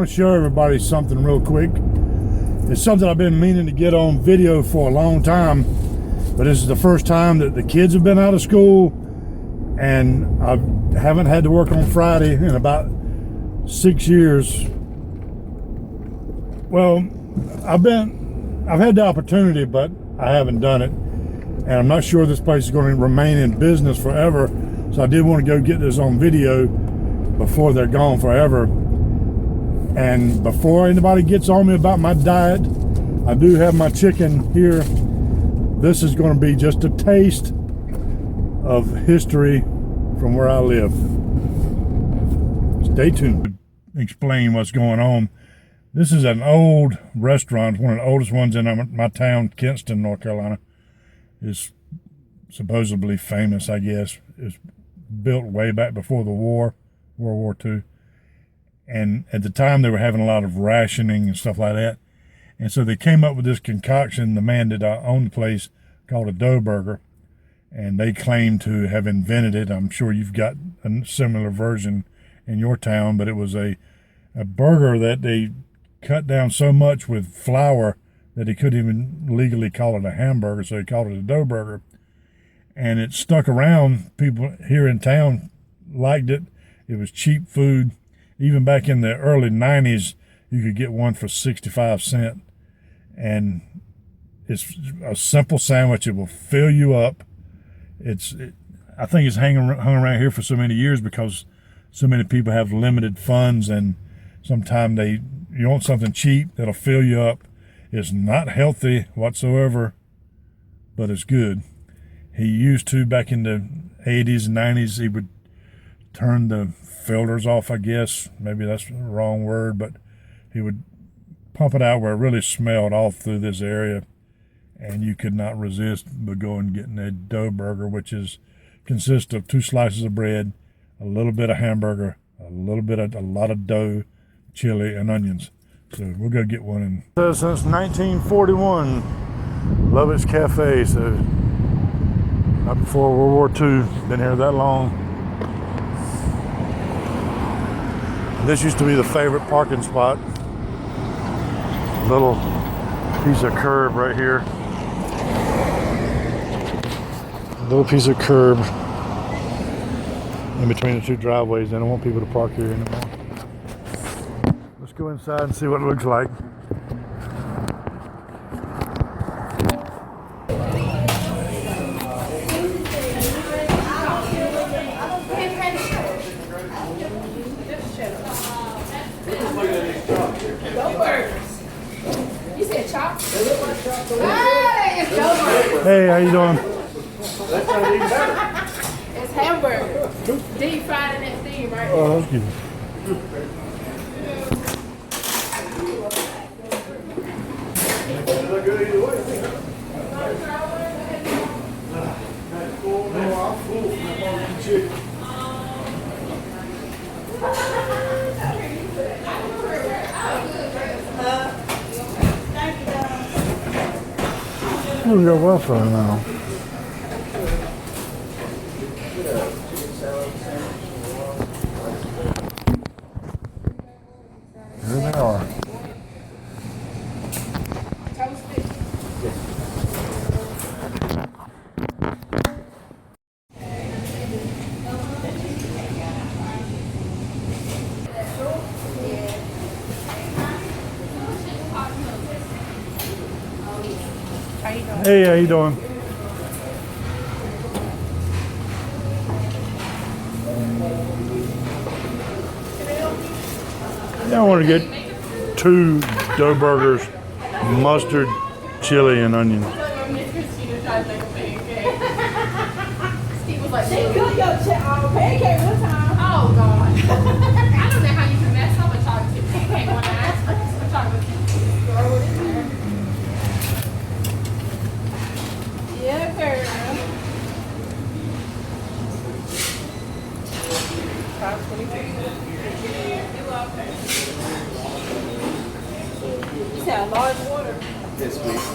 to show everybody something real quick. It's something I've been meaning to get on video for a long time, but this is the first time that the kids have been out of school, and I haven't had to work on Friday in about 6 years. Well, I've had the opportunity, but I haven't done it, and I'm not sure this place is going to remain in business forever. So I did want to go get this on video before they're gone forever. And before anybody gets on me about my diet, I do have my chicken here. This is going to be just a taste of history from where I live. Stay tuned to explain what's going on. This is an old restaurant, one of the oldest ones in my town, Kinston, North Carolina. It's supposedly famous, I guess. It's built way back before the war, World War II. And at the time, they were having a lot of rationing and stuff like that. And so they came up with this concoction, the man that owned the place, called a dough burger. And they claim to have invented it. I'm sure you've got a similar version in your town, but it was a burger that they cut down so much with flour that they couldn't even legally call it a hamburger, so they called it a dough burger. And it stuck around. People here in town liked it. It was cheap food. Even back in the early 90s, you could get one for 65 cents. And it's a simple sandwich. It will fill you up. I think it's hung around here for so many years because so many people have limited funds, and sometimes you want something cheap that'll fill you up. It's not healthy whatsoever, but it's good. He used to, back in the 80s and 90s, he would turn the filters off, I guess. Maybe that's the wrong word, but he would pump it out where it really smelled all through this area, and you could not resist but going and getting a dough burger, which consists of 2 slices of bread, a little bit of hamburger, a lot of dough, chili, and onions. So we'll go get one. Since 1941, Lovett's Cafe. So not before World War II. Been here that long. This used to be the favorite parking spot. Little piece of curb right here. Little piece of curb in between the 2 driveways. I don't want people to park here anymore. Let's go inside and see what it looks like. Hey, how you doing? It's hamburger. Deep fried in that steam, right? Oh, that's good. We got Wi-Fi now. Here they are. Hey, how you doing? Yeah, I want to get 2 dough burgers, mustard, chili, and onions. Steve was like, they cook your pancake one time. Oh, God. I don't know how you can mess up a chocolate chip pancake one night. A chocolate chip. Throw it in there. Yeah, girl. You said a large order? Yes, please.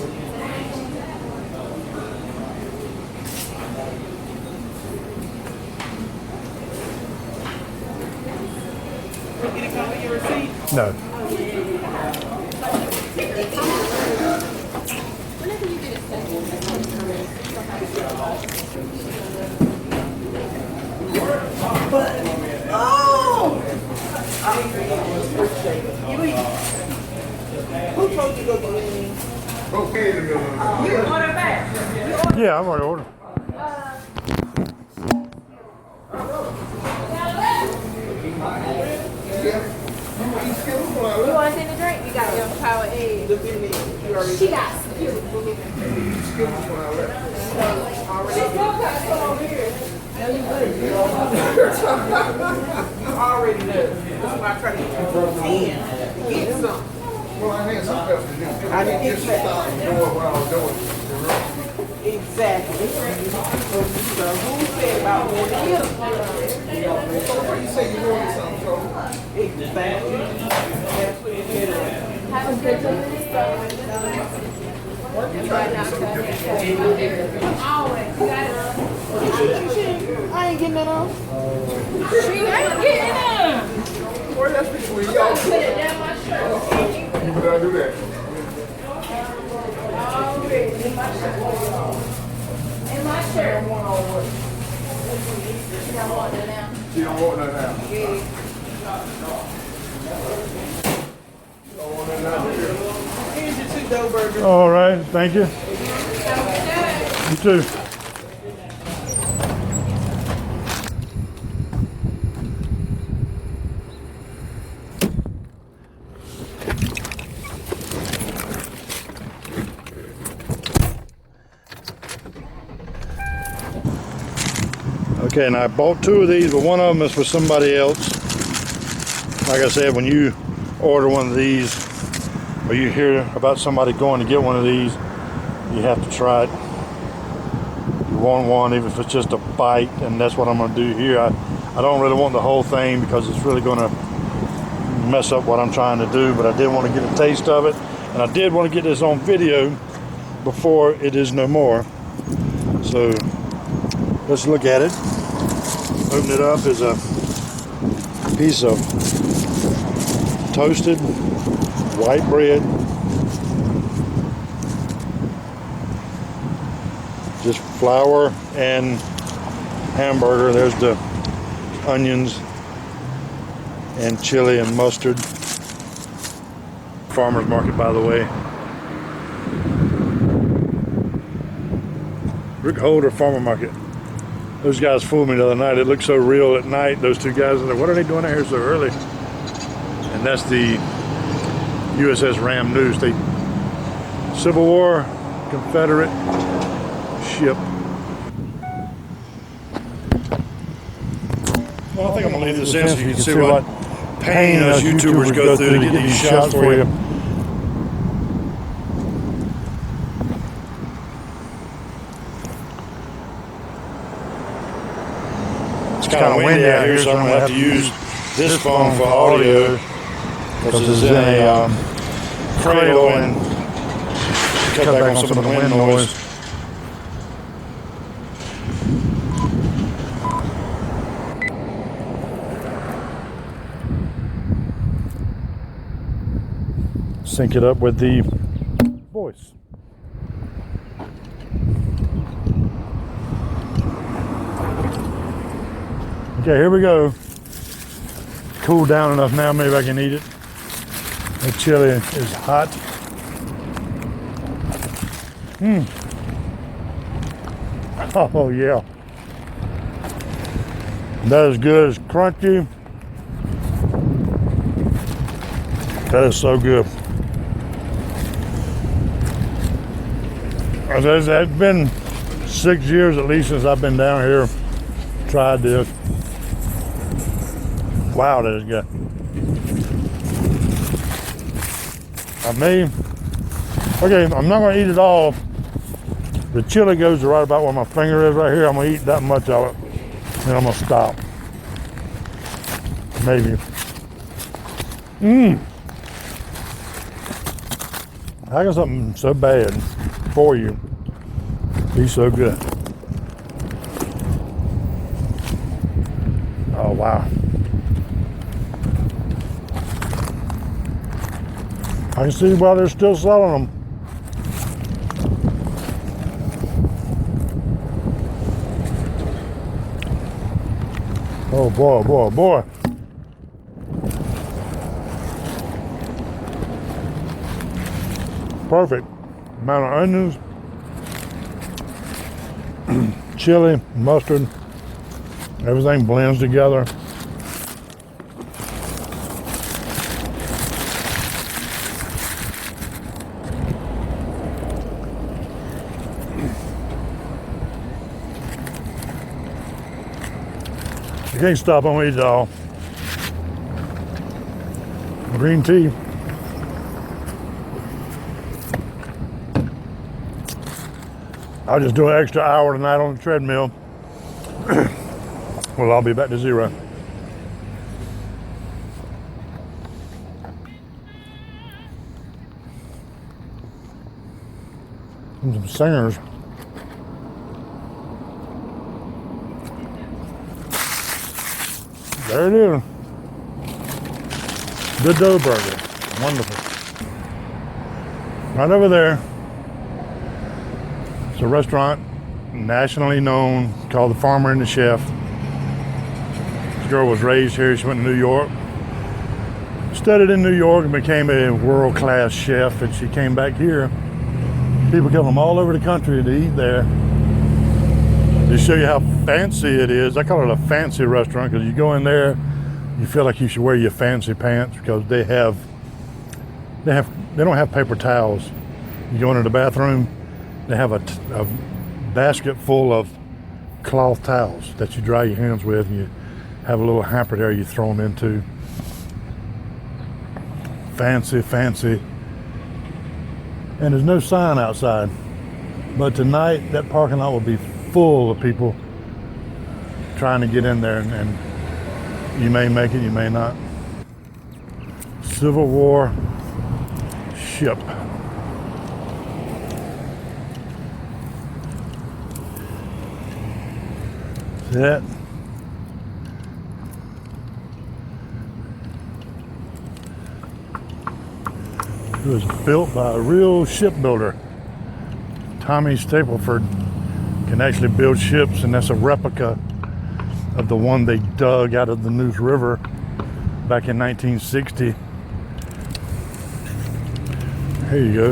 No. Whenever you get a second. Who told you to go get me? Okay, You order back. Yeah, I've already ordered. You want anything to drink? You got your power egg. She got skills. You already know. That's why I try to get you in. Get some. Well, I had some stuff to do. I didn't get Just that. stop doing what I was doing. Exactly. So who said about more than you? So what you say you wanted something, so Exactly. That's what it is. Have a good day. Always. You got I ain't getting that on. it. She ain't getting them. well, that's between I'm y'all. gonna put it down my shirt. You better do that. Already. In my shirt. In my shirt. She don't want it now. She don't want that now. Don't want that now. Here's your 2 dough burgers. All right, thank you. You too. Okay, and I bought 2 of these, but one of them is for somebody else. Like I said, when you order one of these, or you hear about somebody going to get one of these, you have to try it. You want one, even if it's just a bite, and that's what I'm going to do here. I don't really want the whole thing because it's really going to mess up what I'm trying to do, but I did want to get a taste of it, and I did want to get this on video before it is no more. So let's look at it. Open it up is a piece of toasted white bread, just flour and hamburger. There's the onions and chili and mustard. Farmer's market, by the way. Rick Holder Farmer Market. Those guys fooled me the other night. It looked so real at night. Those 2 guys, I was like, what are they doing out here so early? And that's the USS Ram News. They Civil War Confederate ship. Well, I think I'm gonna leave this in so you can see what pain us YouTubers go through to get these shots for you. It's kind of windy out here, so I'm gonna have to use this phone for audio because it's in a cradle and cut back on some of the wind noise. Sync it up with the voice. Okay, here we go. Cooled down enough now, maybe I can eat it. The chili is hot. Oh yeah. That is good, it's crunchy. That is so good. It's been 6 years at least since I've been down here, tried this. Wow, that is good. Okay, I'm not gonna eat it all. The chili goes right about where my finger is right here. I'm gonna eat that much of it, and I'm gonna stop. Maybe. How can something so bad for you be so good? Oh wow. I can see why they're still selling them. Oh boy, boy, boy. Perfect amount of onions, chili, mustard, everything blends together. You can't stop on eat it all. Green tea. I'll just do an extra hour tonight on the treadmill. Well, I'll be back to zero. And some singers. There it is. Good dough burger. Wonderful. Right over there. It's a restaurant nationally known called The Farmer and the Chef. This girl was raised here. She went to New York. Studied in New York and became a world-class chef. And she came back here. People come from all over the country to eat there. To show you how fancy it is. I call it a fancy restaurant because you go in there, you feel like you should wear your fancy pants because they don't have paper towels. You go into the bathroom, they have a basket full of cloth towels that you dry your hands with, and you have a little hamper there you throw them into. Fancy, fancy. And there's no sign outside. But tonight, that parking lot will be full of people trying to get in there, and you may make it, you may not. Civil War ship. See that? It was built by a real shipbuilder. Tommy Stapleford can actually build ships, and that's a replica of the one they dug out of the Neuse River back in 1960. Here you go.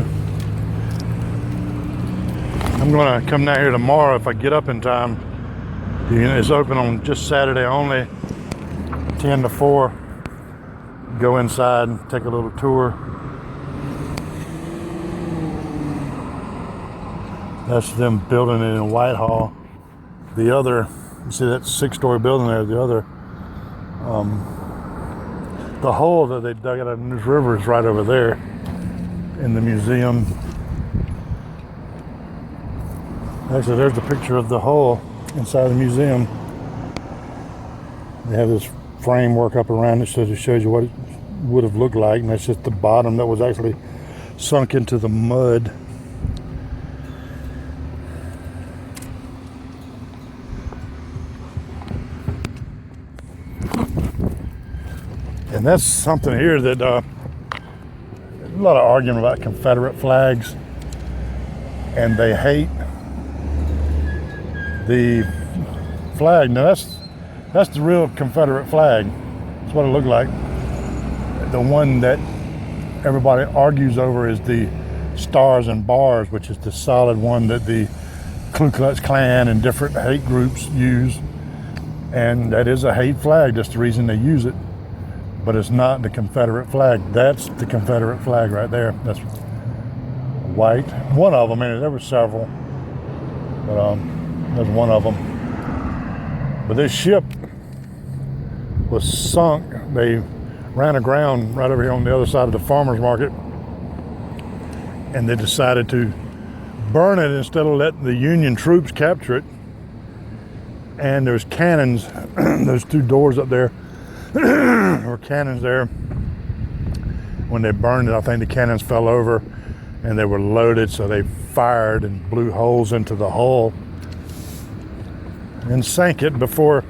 I'm gonna come down here tomorrow if I get up in time. It's open on just Saturday only, 10 to 4. Go inside and take a little tour. That's them building it in Whitehall. The other, you see that 6-story building there, the other, the hole that they dug out of the Neuse River is right over there in the museum. Actually, there's the picture of the hole inside the museum. They have this framework up around it so it shows you what it would have looked like, and that's just the bottom that was actually sunk into the mud. And that's something here that a lot of argument about Confederate flags, and they hate the flag. Now that's the real Confederate flag. That's what it looked like. The one that everybody argues over is the stars and bars, which is the solid one that the Ku Klux Klan and different hate groups use. And that is a hate flag. That's the reason they use it. But it's not the Confederate flag. That's the Confederate flag right there. That's white. One of them, and there were several, but there's one of them. But this ship was sunk. They ran aground right over here on the other side of the farmer's market, and they decided to burn it instead of letting the Union troops capture it. And there's cannons. Those two doors up there. There were cannons there. When they burned it, I think the cannons fell over and they were loaded, so they fired and blew holes into the hull and sank it before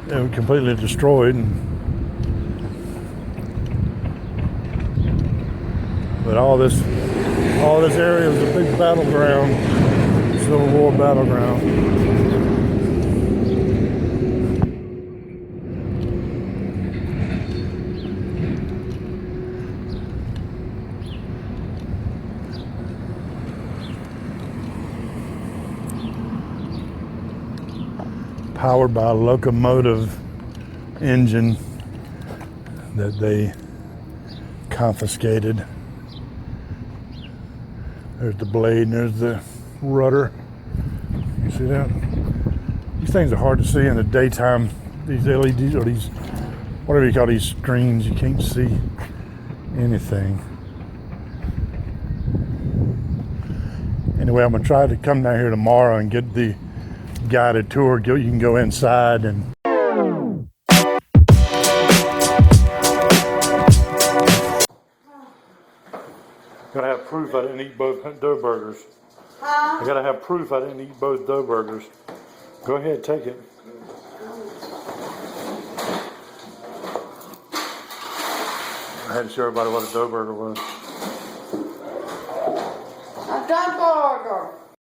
it was completely destroyed. And But all this area was a big battleground, Civil War battleground. Powered by a locomotive engine that they confiscated. There's the blade and there's the rudder. You see that? These things are hard to see in the daytime. These LEDs or these, whatever you call these screens, you can't see anything. Anyway, I'm gonna try to come down here tomorrow and get the guided tour. You can go inside and gotta have proof I didn't eat both dough burgers. I gotta have proof I didn't eat both dough burgers. Go ahead, take it. I had to show everybody what a dough burger was. A dough burger.